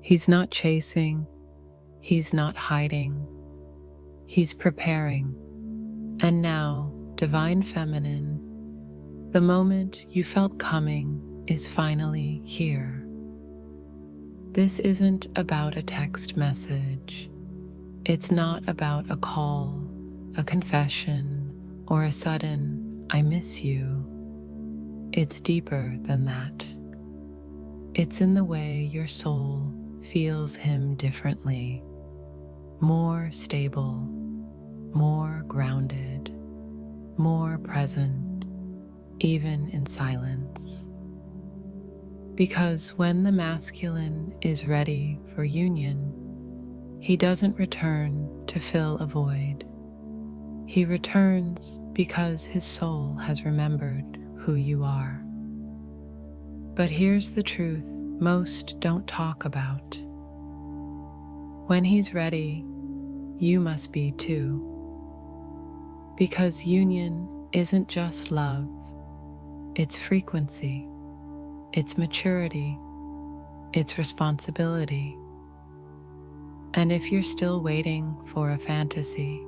He's not chasing, he's not hiding, he's preparing. And now, Divine Feminine, the moment you felt coming is finally here. This isn't about a text message. It's not about a call, a confession, or a sudden, I miss you. It's deeper than that. It's in the way your soul feels him differently, more stable, more grounded, more present, even in silence. Because when the masculine is ready for union, he doesn't return to fill a void. He returns because his soul has remembered who you are. But here's the truth most don't talk about. When he's ready, you must be too. Because union isn't just love, it's frequency, it's maturity, it's responsibility. And if you're still waiting for a fantasy,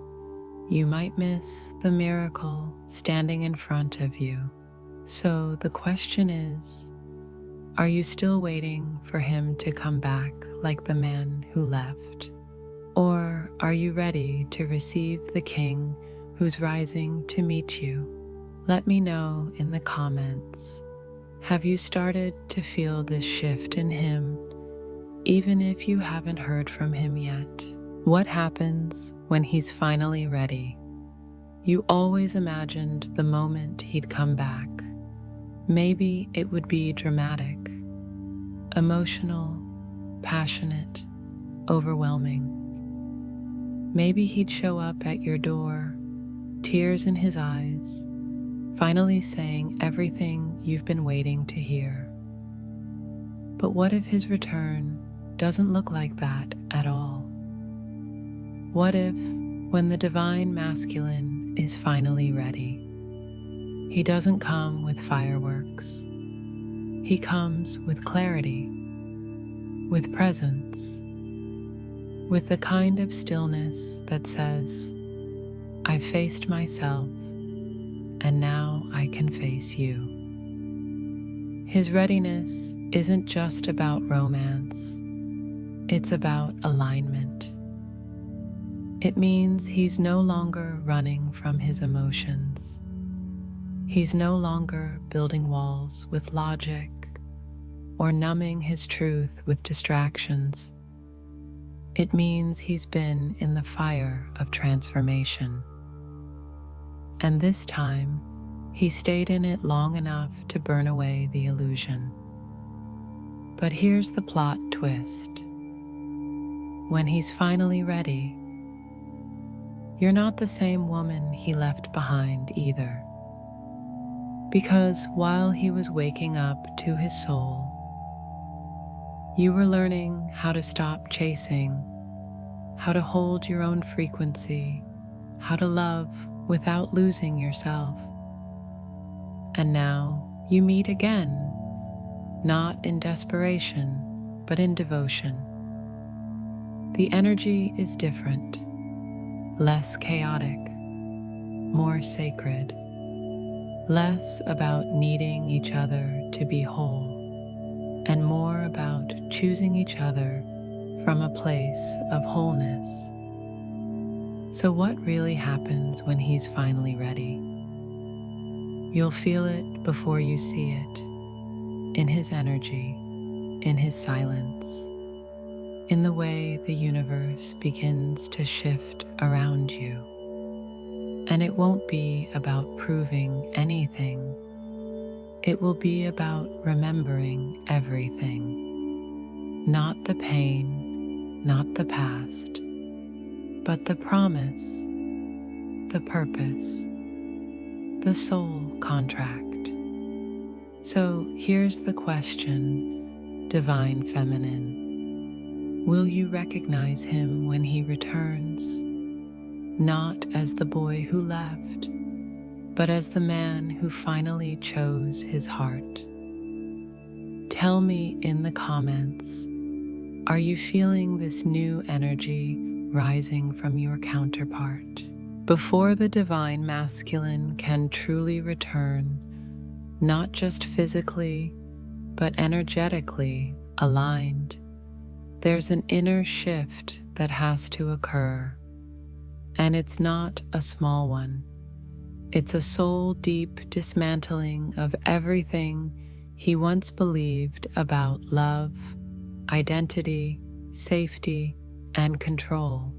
you might miss the miracle standing in front of you. So the question is, are you still waiting for him to come back like the man who left? Or are you ready to receive the king who's rising to meet you? Let me know in the comments. Have you started to feel this shift in him, even if you haven't heard from him yet? What happens when he's finally ready? You always imagined the moment he'd come back. Maybe it would be dramatic, emotional, passionate, overwhelming. Maybe he'd show up at your door, tears in his eyes, finally saying everything you've been waiting to hear. But what if his return doesn't look like that at all? What if, when the divine masculine is finally ready, he doesn't come with fireworks? He comes with clarity, with presence, with the kind of stillness that says, I've faced myself, and now I can face you. His readiness isn't just about romance, it's about alignment. It means he's no longer running from his emotions. He's no longer building walls with logic or numbing his truth with distractions. It means he's been in the fire of transformation. And this time, he stayed in it long enough to burn away the illusion. But here's the plot twist. When he's finally ready, you're not the same woman he left behind either. Because while he was waking up to his soul, you were learning how to stop chasing, how to hold your own frequency, how to love without losing yourself. And now you meet again, not in desperation, but in devotion. The energy is different, less chaotic, more sacred, less about needing each other to be whole, and more about choosing each other from a place of wholeness. So what really happens when he's finally ready? You'll feel it before you see it, in his energy, in his silence, in the way the universe begins to shift around you. And it won't be about proving anything. It will be about remembering everything. Not the pain, not the past, but the promise, the purpose, the soul contract. So here's the question, Divine Feminine. Will you recognize him when he returns? Not as the boy who left, but as the man who finally chose his heart. Tell me in the comments, Are you feeling this new energy rising from your counterpart? Before the divine masculine can truly return, not just physically, but energetically aligned, there's an inner shift that has to occur. And it's not a small one. It's a soul-deep dismantling of everything he once believed about love, identity, safety, and control.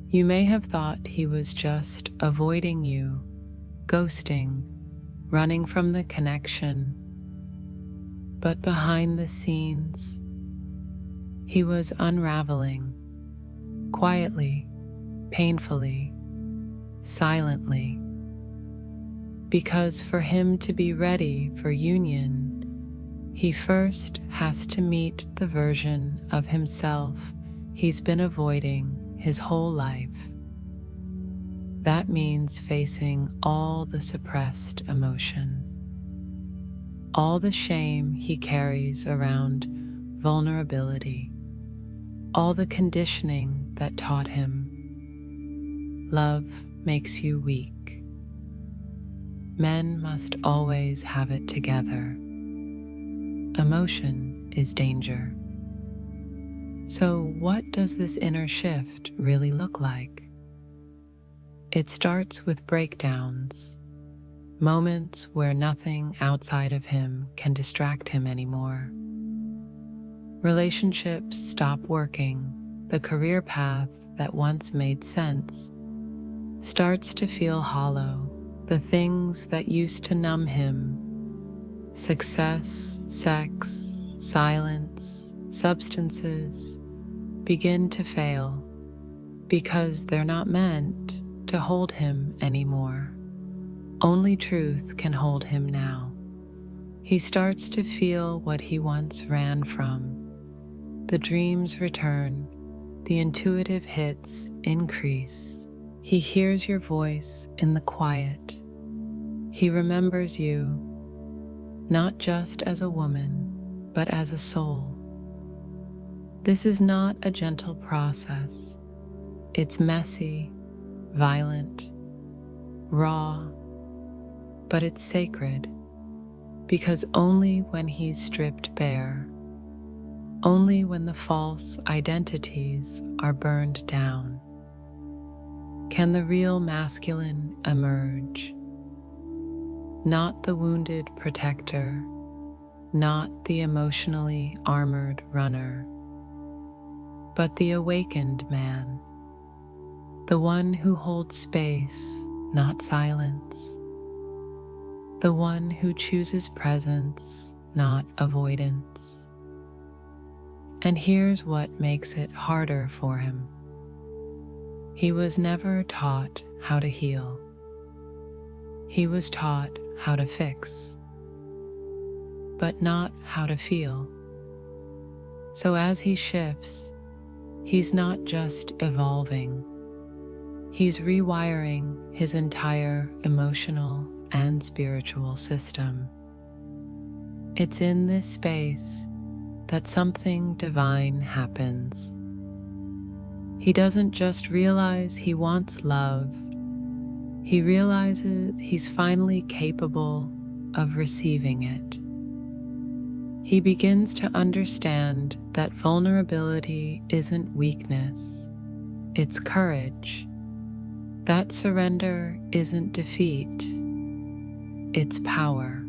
You may have thought he was just avoiding you, ghosting, running from the connection. But behind the scenes, he was unraveling, quietly, painfully, silently. Because for him to be ready for union, he first has to meet the version of himself he's been avoiding his whole life. That means facing all the suppressed emotion, all the shame he carries around vulnerability, all the conditioning that taught him love makes you weak. Men must always have it together. Emotion is danger. So what does this inner shift really look like? It starts with breakdowns, moments where nothing outside of him can distract him anymore. Relationships stop working. The career path that once made sense starts to feel hollow. The things that used to numb him, success, sex, silence, substances, begin to fail because they're not meant to hold him anymore. Only truth can hold him now. He starts to feel what he once ran from. The dreams return, the intuitive hits increase. He hears your voice in the quiet. He remembers you, not just as a woman, but as a soul. This is not a gentle process. It's messy, violent, raw, but it's sacred, because only when he's stripped bare, only when the false identities are burned down, can the real masculine emerge. Not the wounded protector, not the emotionally armored runner, but the awakened man, the one who holds space, not silence, the one who chooses presence, not avoidance. And here's what makes it harder for him. He was never taught how to heal. He was taught how to fix, but not how to feel. So as he shifts, he's not just evolving, he's rewiring his entire emotional and spiritual system. It's in this space that something divine happens. He doesn't just realize he wants love, he realizes he's finally capable of receiving it. He begins to understand that vulnerability isn't weakness, it's courage. That surrender isn't defeat, it's power.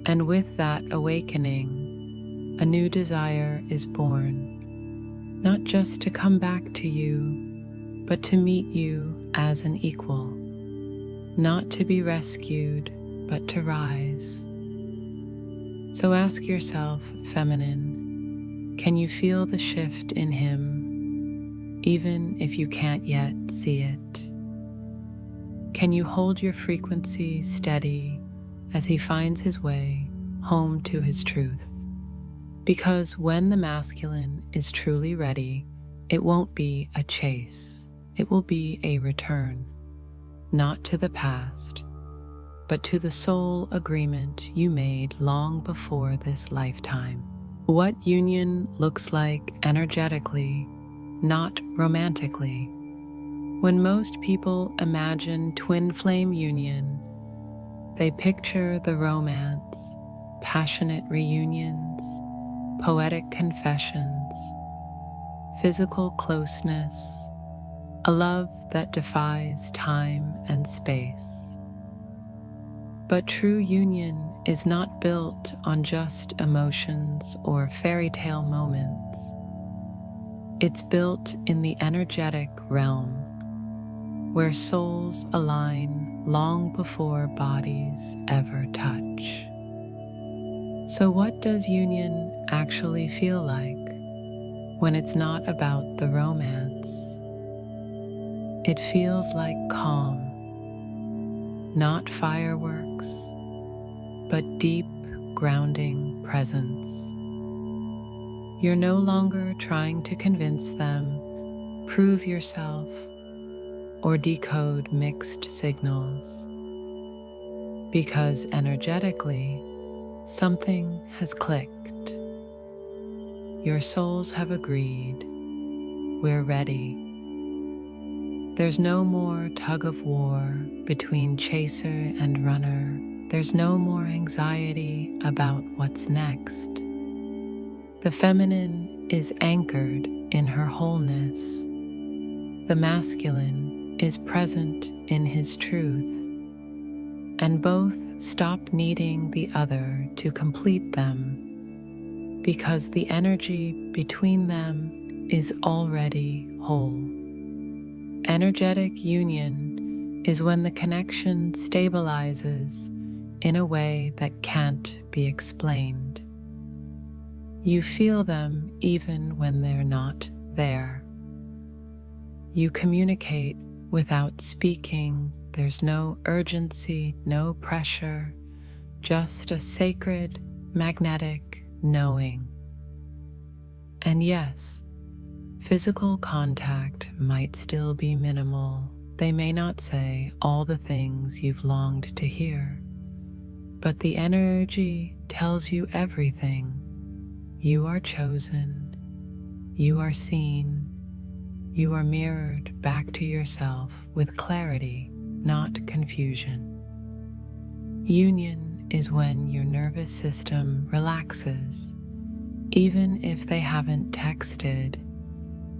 And with that awakening, a new desire is born, not just to come back to you, but to meet you as an equal, not to be rescued, but to rise. So ask yourself, feminine, can you feel the shift in him, even if you can't yet see it? Can you hold your frequency steady as he finds his way home to his truth? Because when the masculine is truly ready, it won't be a chase. It will be a return, not to the past, but to the soul agreement you made long before this lifetime. What union looks like energetically, not romantically. When most people imagine twin flame union, they picture the romance, passionate reunions, poetic confessions, physical closeness, a love that defies time and space. But true union is not built on just emotions or fairy tale moments. It's built in the energetic realm, where souls align long before bodies ever touch. So what does union actually feel like when it's not about the romance? It feels like calm, not fireworks, but deep, grounding presence. You're no longer trying to convince them, prove yourself, or decode mixed signals. Because energetically, something has clicked. Your souls have agreed. We're ready. There's no more tug of war between chaser and runner. There's no more anxiety about what's next. The feminine is anchored in her wholeness. The masculine is present in his truth. And both stop needing the other to complete them, because the energy between them is already whole. Energetic union is when the connection stabilizes in a way that can't be explained. You feel them even when they're not there. You communicate without speaking. There's no urgency, no pressure, just a sacred, magnetic knowing. And yes, physical contact might still be minimal. They may not say all the things you've longed to hear, but the energy tells you everything. You are chosen, you are seen, you are mirrored back to yourself with clarity, not confusion. Union is when your nervous system relaxes, even if they haven't texted.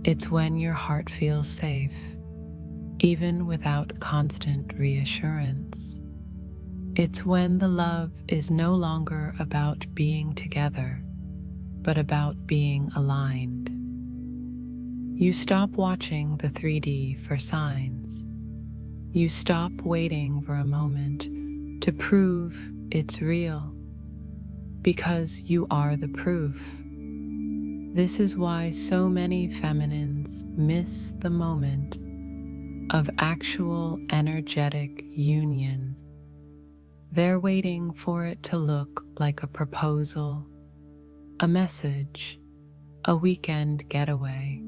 It's when your heart feels safe, even without constant reassurance. It's when the love is no longer about being together, but about being aligned. You stop watching the 3D for signs. You stop waiting for a moment to prove it's real, because you are the proof. This is why so many feminines miss the moment of actual energetic union. They're waiting for it to look like a proposal, a message, a weekend getaway.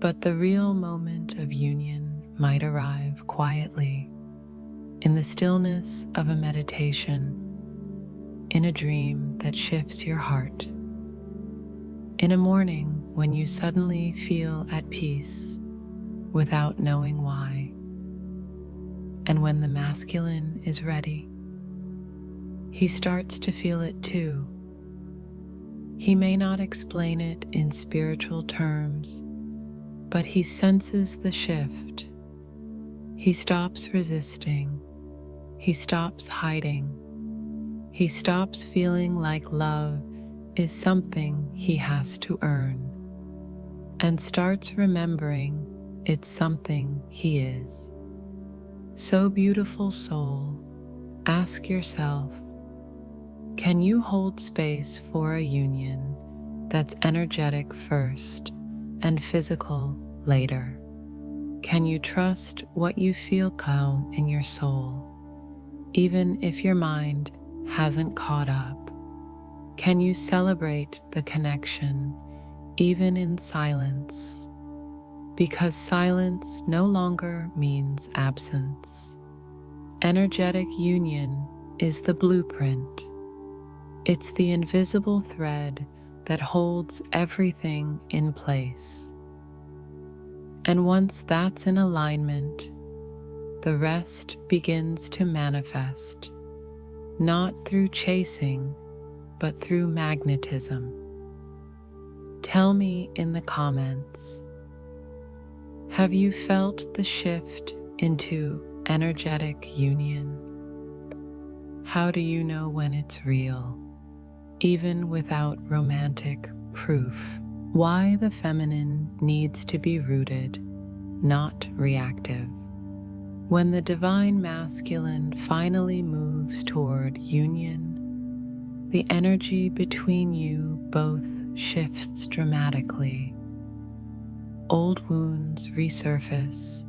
But the real moment of union might arrive quietly, in the stillness of a meditation, in a dream that shifts your heart, in a morning when you suddenly feel at peace without knowing why. And when the masculine is ready, he starts to feel it too. He may not explain it in spiritual terms, but he senses the shift. He stops resisting. He stops hiding. He stops feeling like love is something he has to earn, and starts remembering it's something he is. So beautiful soul, ask yourself, can you hold space for a union that's energetic first and physical later? Can you trust what you feel calm in your soul, even if your mind hasn't caught up? Can you celebrate the connection, even in silence? Because silence no longer means absence. Energetic union is the blueprint. It's the invisible thread that holds everything in place. And once that's in alignment, the rest begins to manifest, not through chasing, but through magnetism. Tell me in the comments, have you felt the shift into energetic union? How do you know when it's real, even without romantic proof? Why the feminine needs to be rooted, not reactive. When the divine masculine finally moves toward union, the energy between you both shifts dramatically. Old wounds resurface,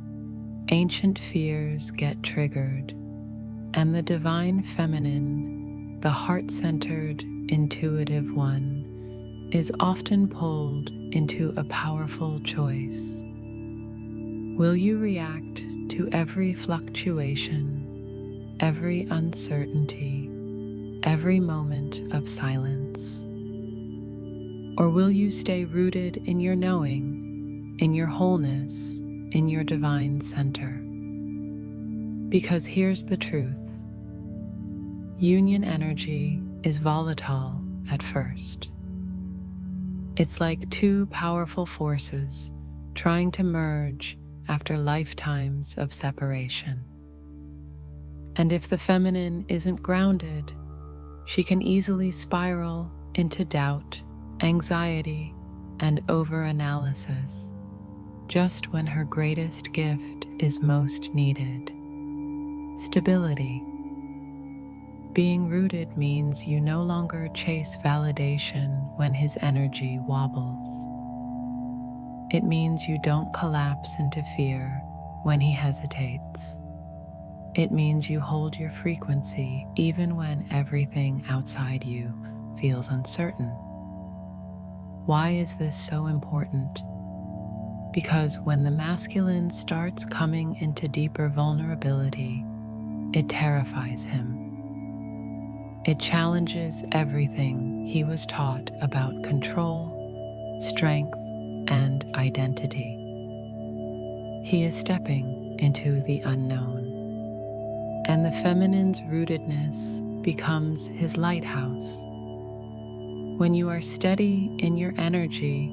ancient fears get triggered, and the divine feminine, the heart-centered, intuitive one, is often pulled into a powerful choice. Will you react to every fluctuation, every uncertainty, every moment of silence? Or will you stay rooted in your knowing, in your wholeness, in your divine center? Because here's the truth. Union energy is volatile at first. It's like two powerful forces trying to merge after lifetimes of separation. And if the feminine isn't grounded, she can easily spiral into doubt, anxiety, and over-analysis, just when her greatest gift is most needed. Stability. Being rooted means you no longer chase validation when his energy wobbles. It means you don't collapse into fear when he hesitates. It means you hold your frequency even when everything outside you feels uncertain. Why is this so important? Because when the masculine starts coming into deeper vulnerability, it terrifies him. It challenges everything he was taught about control, strength, and identity. He is stepping into the unknown, and the feminine's rootedness becomes his lighthouse. When you are steady in your energy,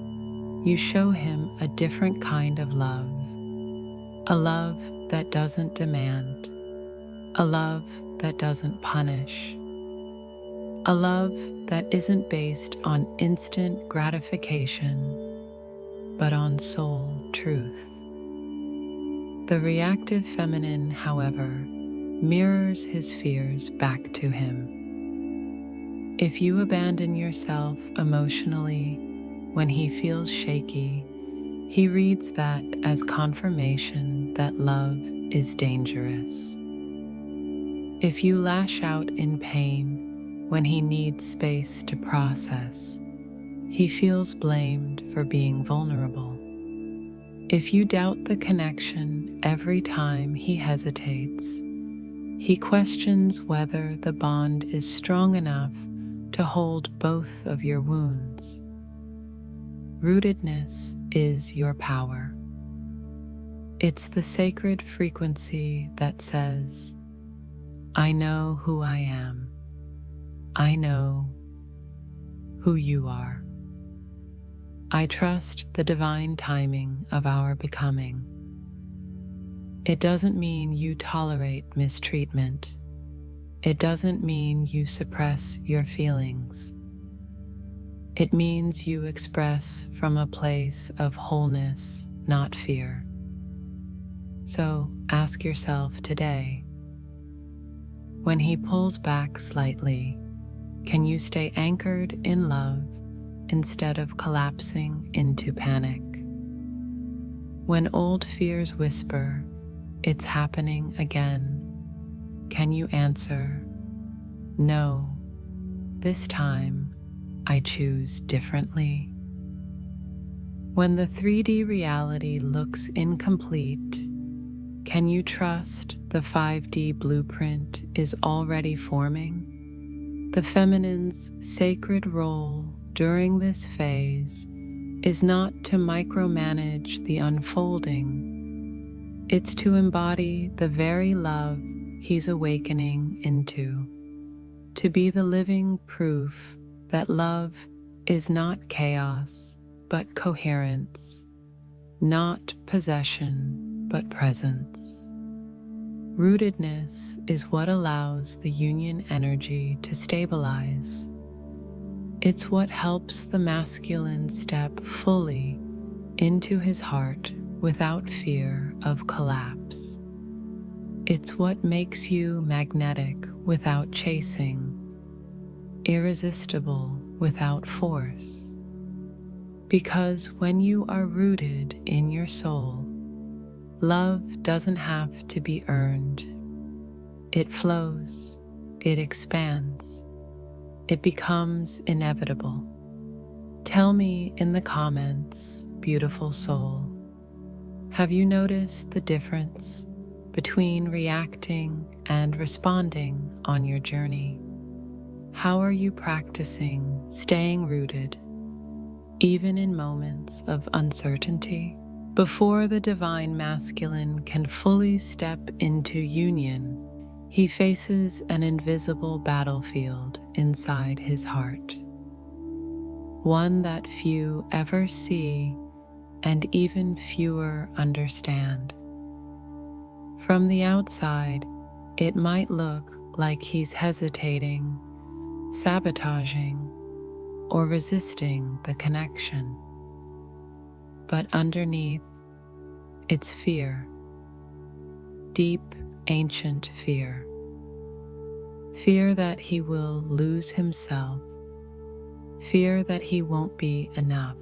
you show him a different kind of love, a love that doesn't demand, a love that doesn't punish, a love that isn't based on instant gratification, but on soul truth. The reactive feminine, however, mirrors his fears back to him. If you abandon yourself emotionally when he feels shaky, he reads that as confirmation that love is dangerous. If you lash out in pain when he needs space to process, he feels blamed for being vulnerable. If you doubt the connection every time he hesitates, he questions whether the bond is strong enough to hold both of your wounds. Rootedness is your power. It's the sacred frequency that says, I know who I am. I know who you are. I trust the divine timing of our becoming. It doesn't mean you tolerate mistreatment. It doesn't mean you suppress your feelings. It means you express from a place of wholeness, not fear. So ask yourself today, when he pulls back slightly, can you stay anchored in love instead of collapsing into panic? When old fears whisper, it's happening again, can you answer, no, this time I choose differently? When the 3D reality looks incomplete, can you trust the 5D blueprint is already forming? The feminine's sacred role during this phase is not to micromanage the unfolding, it's to embody the very love he's awakening into, to be the living proof that love is not chaos, but coherence, not possession, but presence. Rootedness is what allows the union energy to stabilize. It's what helps the masculine step fully into his heart without fear of collapse. It's what makes you magnetic without chasing, irresistible without force. Because when you are rooted in your soul, love doesn't have to be earned. It flows, it expands, it becomes inevitable. Tell me in the comments, beautiful soul, have you noticed the difference between reacting and responding on your journey? How are you practicing staying rooted, even in moments of uncertainty? Before the divine masculine can fully step into union, he faces an invisible battlefield inside his heart, one that few ever see and even fewer understand. From the outside, it might look like he's hesitating, sabotaging, or resisting the connection. But underneath, it's fear, deep, ancient fear. Fear that he will lose himself, fear that he won't be enough,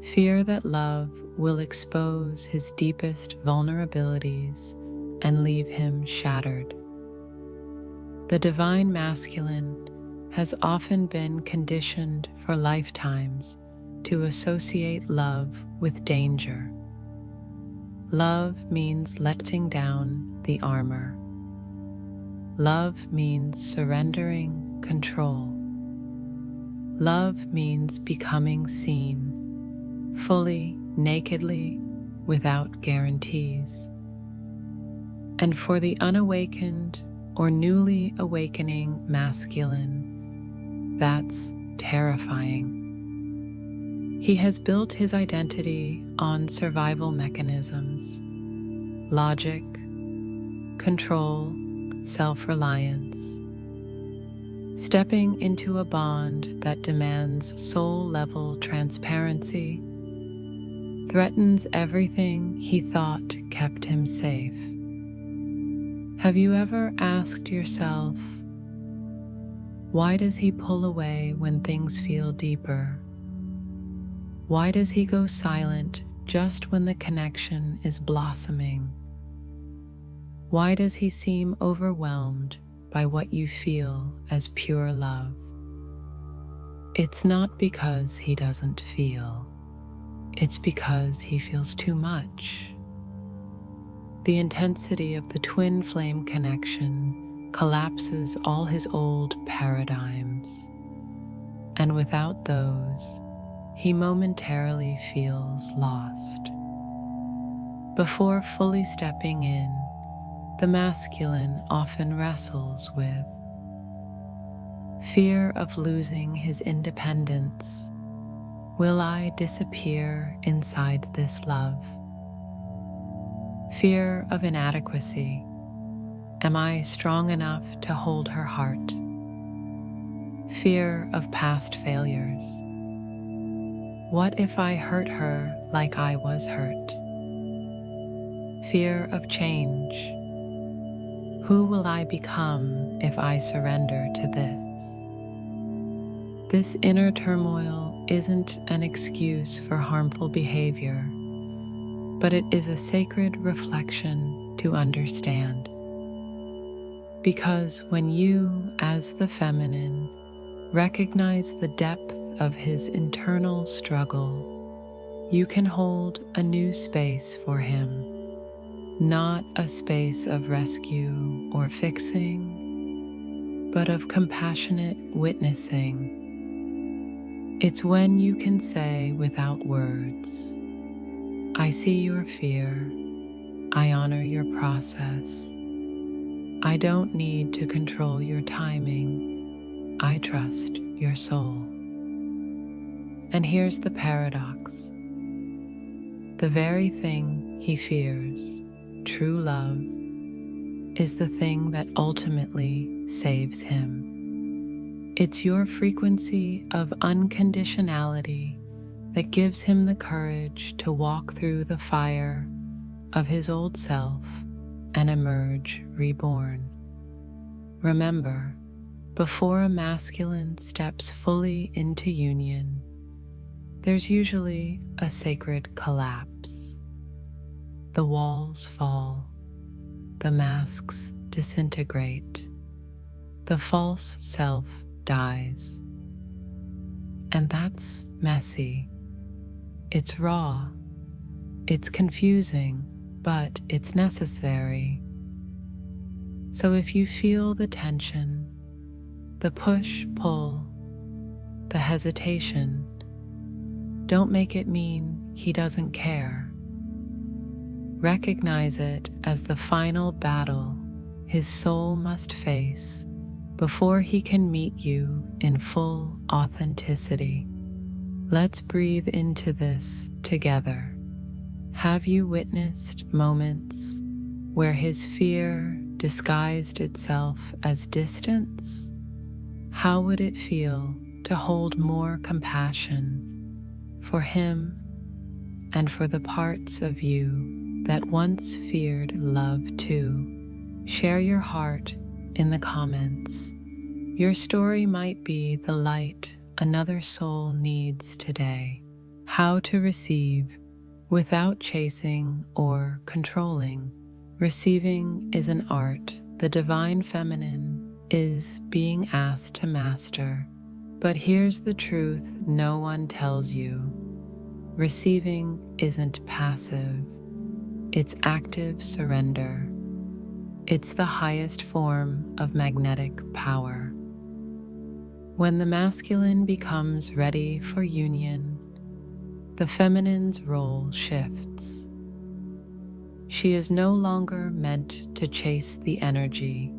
fear that love will expose his deepest vulnerabilities and leave him shattered. The divine masculine has often been conditioned for lifetimes to associate love with danger. Love means letting down the armor. Love means surrendering control. Love means becoming seen, fully, nakedly, without guarantees. And for the unawakened or newly awakening masculine, that's terrifying. He has built his identity on survival mechanisms, logic, control, self-reliance. Stepping into a bond that demands soul-level transparency threatens everything he thought kept him safe. Have you ever asked yourself, why does he pull away when things feel deeper? Why does he go silent just when the connection is blossoming? Why does he seem overwhelmed by what you feel as pure love? It's not because he doesn't feel. It's because he feels too much. The intensity of the twin flame connection collapses all his old paradigms. And without those, he momentarily feels lost. Before fully stepping in, the masculine often wrestles with fear of losing his independence. Will I disappear inside this love? Fear of inadequacy. Am I strong enough to hold her heart? Fear of past failures. What if I hurt her like I was hurt? Fear of change. Who will I become if I surrender to this? This inner turmoil isn't an excuse for harmful behavior, but it is a sacred reflection to understand. Because when you, as the feminine, recognize the depth of his internal struggle, you can hold a new space for him. Not a space of rescue or fixing, but of compassionate witnessing. It's when you can say without words, I see your fear, I honor your process, I don't need to control your timing, I trust your soul. And here's the paradox. The very thing he fears, true love, is the thing that ultimately saves him. It's your frequency of unconditionality that gives him the courage to walk through the fire of his old self and emerge reborn. Remember, before a masculine steps fully into union, there's usually a sacred collapse. The walls fall, the masks disintegrate, the false self dies. And that's messy. It's raw, it's confusing, but it's necessary. So if you feel the tension, the push-pull, the hesitation, don't make it mean he doesn't care. Recognize it as the final battle his soul must face before he can meet you in full authenticity. Let's breathe into this together. Have you witnessed moments where his fear disguised itself as distance? How would it feel to hold more compassion for him and for the parts of you that once feared love too? Share your heart in the comments. Your story might be the light another soul needs today. How to receive without chasing or controlling. Receiving is an art the divine feminine is being asked to master. But here's the truth no one tells you. Receiving isn't passive. It's active surrender. It's the highest form of magnetic power. When the masculine becomes ready for union, the feminine's role shifts. She is no longer meant to chase the energy,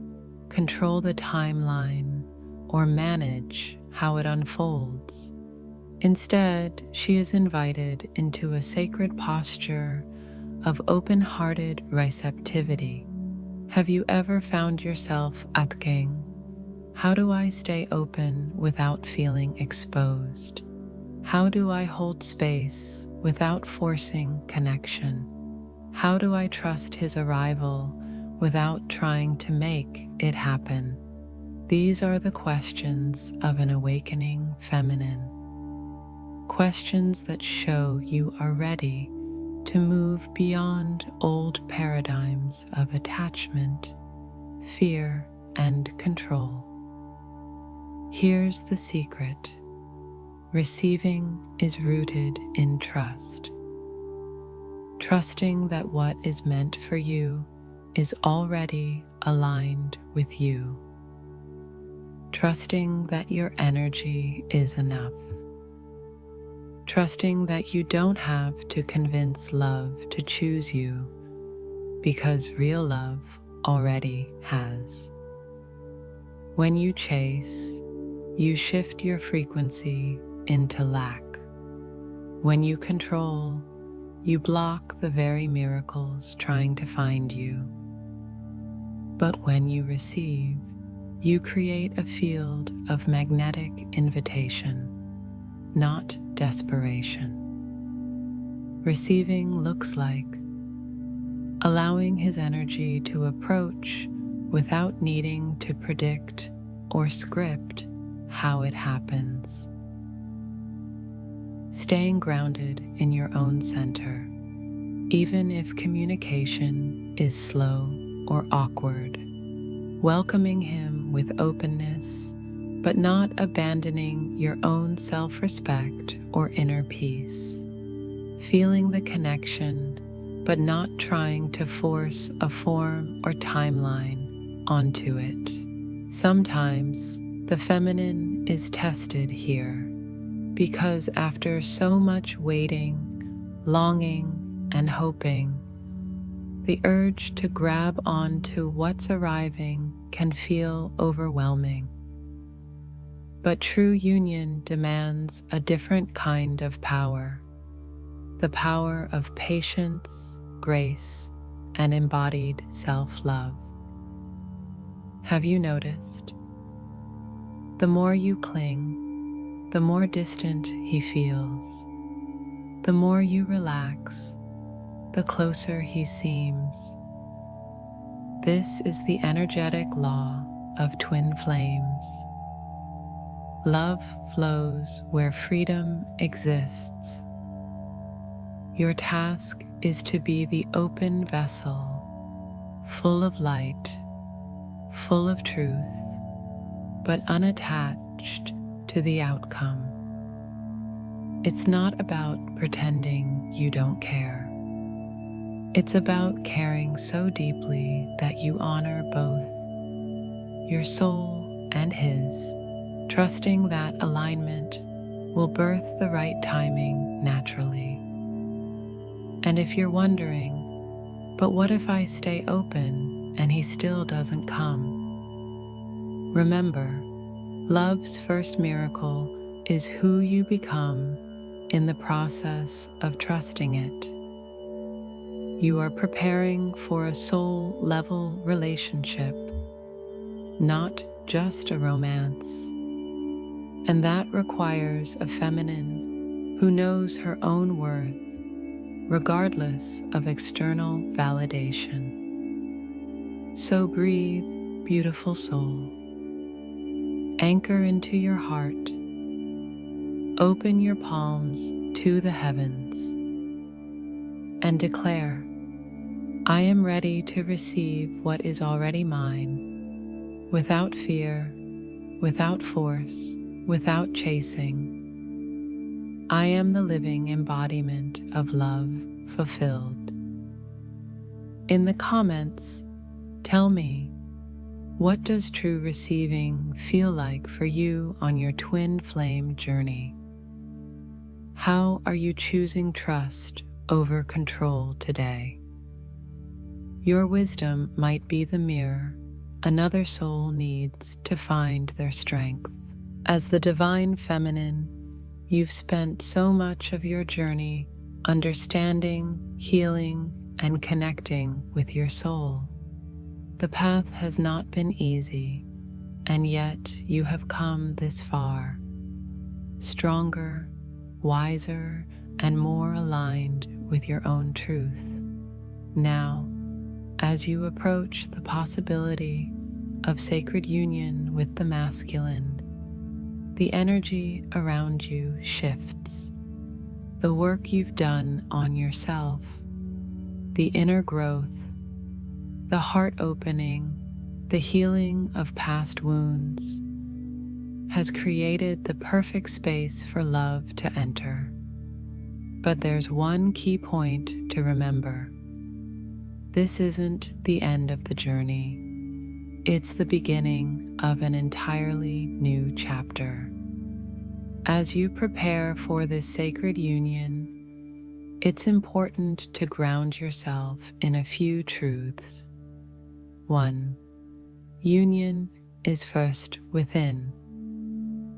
control the timeline, or manage how it unfolds. Instead, she is invited into a sacred posture of open-hearted receptivity. Have you ever found yourself asking, how do I stay open without feeling exposed? How do I hold space without forcing connection? How do I trust his arrival without trying to make it happen? These are the questions of an awakening feminine. Questions that show you are ready to move beyond old paradigms of attachment, fear, and control. Here's the secret. Receiving is rooted in trust. Trusting that what is meant for you is already aligned with you. Trusting that your energy is enough. Trusting that you don't have to convince love to choose you, because real love already has. When you chase, you shift your frequency into lack. When you control, you block the very miracles trying to find you. But when you receive, you create a field of magnetic invitation, not desperation. Receiving looks like allowing his energy to approach without needing to predict or script how it happens. Staying grounded in your own center, even if communication is slow or awkward. Welcoming him with openness, but not abandoning your own self-respect or inner peace. Feeling the connection, but not trying to force a form or timeline onto it. Sometimes the feminine is tested here. Because after so much waiting, longing, and hoping, the urge to grab onto what's arriving can feel overwhelming. But true union demands a different kind of power, the power of patience, grace, and embodied self-love. Have you noticed? The more you cling, the more distant he feels. The more you relax, the closer he seems. This is the energetic law of twin flames. Love flows where freedom exists. Your task is to be the open vessel, full of light, full of truth, but unattached to the outcome. It's not about pretending you don't care. It's about caring so deeply that you honor both your soul and his, trusting that alignment will birth the right timing naturally. And if you're wondering, but what if I stay open and he still doesn't come? Remember, love's first miracle is who you become in the process of trusting it. You are preparing for a soul-level relationship, not just a romance. And that requires a feminine who knows her own worth, regardless of external validation. So breathe, beautiful soul. Anchor into your heart. Open your palms to the heavens and declare, I am ready to receive what is already mine, without fear, without force, without chasing. I am the living embodiment of love fulfilled. In the comments, tell me, what does true receiving feel like for you on your twin flame journey? How are you choosing trust over control today? Your wisdom might be the mirror another soul needs to find their strength. As the divine feminine, you've spent so much of your journey understanding, healing, and connecting with your soul. The path has not been easy, and yet you have come this far, stronger, wiser, and more aligned with your own truth. Now, as you approach the possibility of sacred union with the masculine, the energy around you shifts. The work you've done on yourself, the inner growth, the heart opening, the healing of past wounds, has created the perfect space for love to enter. But there's one key point to remember. This isn't the end of the journey. It's the beginning of an entirely new chapter. As you prepare for this sacred union, it's important to ground yourself in a few truths. 1. Union is first within.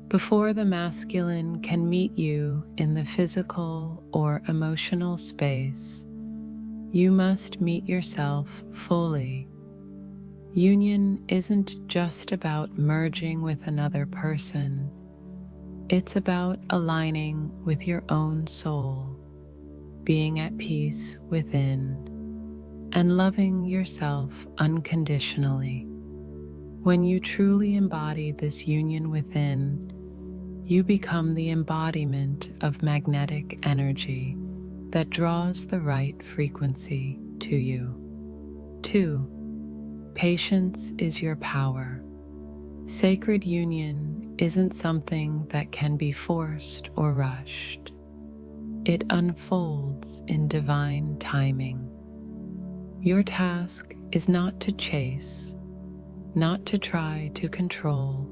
Before the masculine can meet you in the physical or emotional space, you must meet yourself fully. Union isn't just about merging with another person. It's about aligning with your own soul, being at peace within, and loving yourself unconditionally. When you truly embody this union within, you become the embodiment of magnetic energy that draws the right frequency to you. 2. Patience is your power. Sacred union isn't something that can be forced or rushed. It unfolds in divine timing. Your task is not to chase, not to try to control,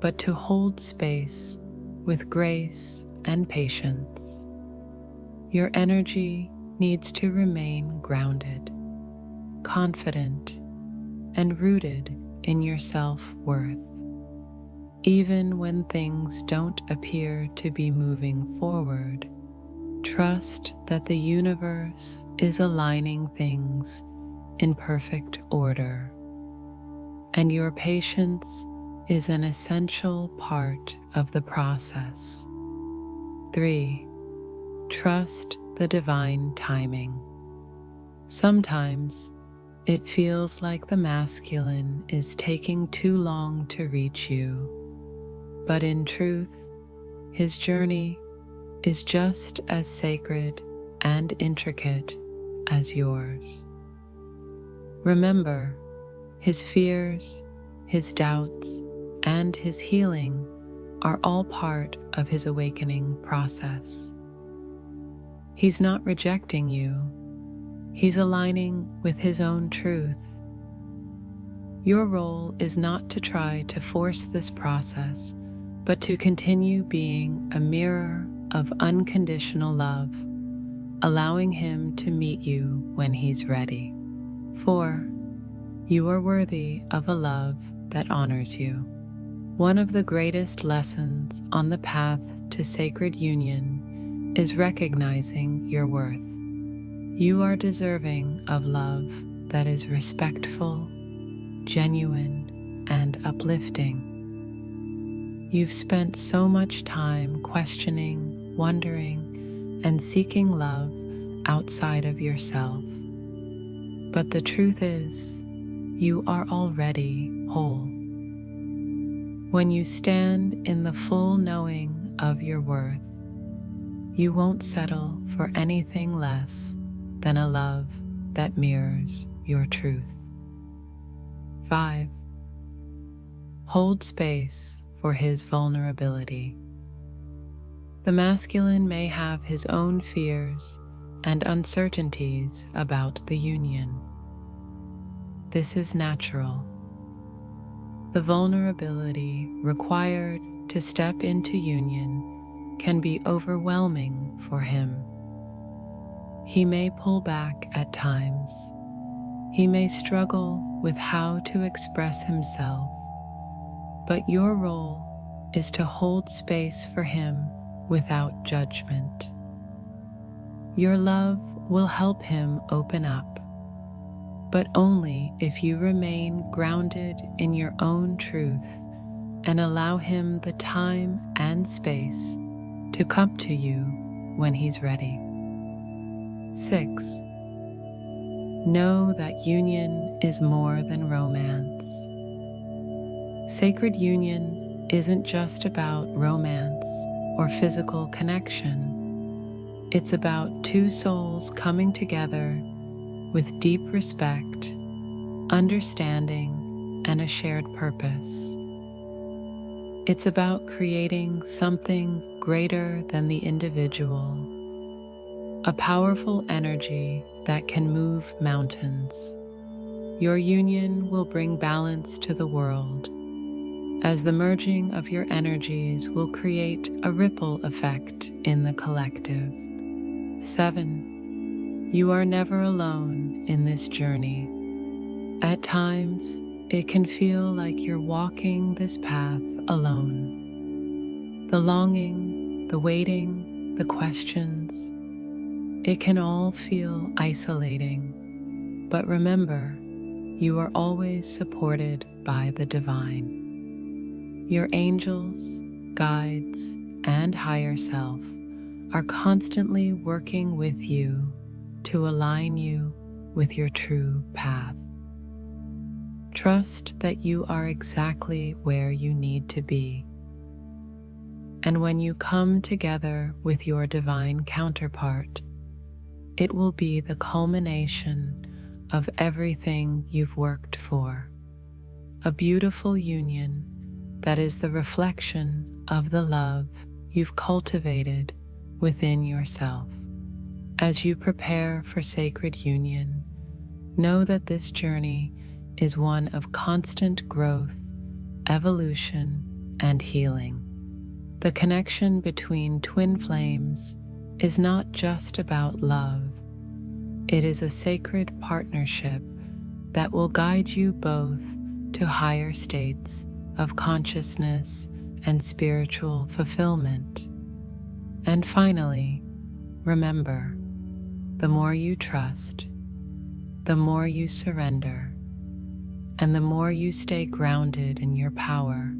but to hold space with grace and patience. Your energy needs to remain grounded, confident, and rooted in your self-worth. Even when things don't appear to be moving forward, trust that the universe is aligning things in perfect order, and your patience is an essential part of the process. 3. Trust the divine timing. Sometimes it feels like the masculine is taking too long to reach you, but in truth, his journey is just as sacred and intricate as yours. Remember, his fears, his doubts, and his healing are all part of his awakening process. He's not rejecting you, he's aligning with his own truth. Your role is not to try to force this process, but to continue being a mirror of unconditional love, allowing him to meet you when he's ready. 4. You are worthy of a love that honors you. One of the greatest lessons on the path to sacred union is recognizing your worth. You are deserving of love that is respectful, genuine, and uplifting. You've spent so much time questioning, wondering, and seeking love outside of yourself. But the truth is, you are already whole. When you stand in the full knowing of your worth, you won't settle for anything less than a love that mirrors your truth. 5. Hold space for his vulnerability. The masculine may have his own fears and uncertainties about the union. This is natural. The vulnerability required to step into union can be overwhelming for him. He may pull back at times. He may struggle with how to express himself, but your role is to hold space for him without judgment. Your love will help him open up, but only if you remain grounded in your own truth and allow him the time and space to come to you when he's ready. 6. Know that union is more than romance. Sacred union isn't just about romance or physical connection. It's about two souls coming together with deep respect, understanding, and a shared purpose. It's about creating something greater than the individual, a powerful energy that can move mountains. Your union will bring balance to the world, as the merging of your energies will create a ripple effect in the collective. 7. You are never alone in this journey. At times, it can feel like you're walking this path alone. The longing, the waiting, the questions, it can all feel isolating. But remember, you are always supported by the divine. Your angels, guides, and higher self are constantly working with you to align you with your true path. Trust that you are exactly where you need to be. And when you come together with your divine counterpart, it will be the culmination of everything you've worked for. A beautiful union that is the reflection of the love you've cultivated within yourself. As you prepare for sacred union, know that this journey is one of constant growth, evolution, and healing. The connection between twin flames is not just about love. It is a sacred partnership that will guide you both to higher states of consciousness and spiritual fulfillment. And finally, remember, the more you trust, the more you surrender, and the more you stay grounded in your power,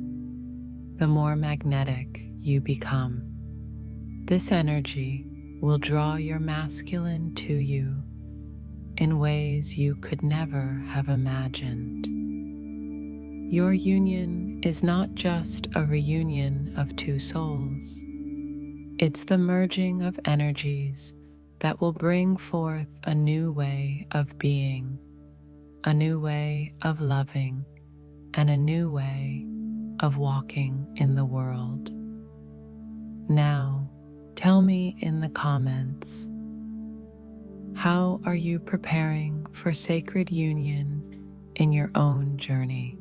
the more magnetic you become. This energy will draw your masculine to you in ways you could never have imagined. Your union is not just a reunion of two souls. It's the merging of energies that will bring forth a new way of being, a new way of loving, and a new way of walking in the world. Now, tell me in the comments, how are you preparing for sacred union in your own journey?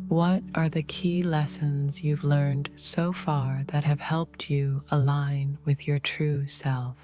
What are the key lessons you've learned so far that have helped you align with your true self?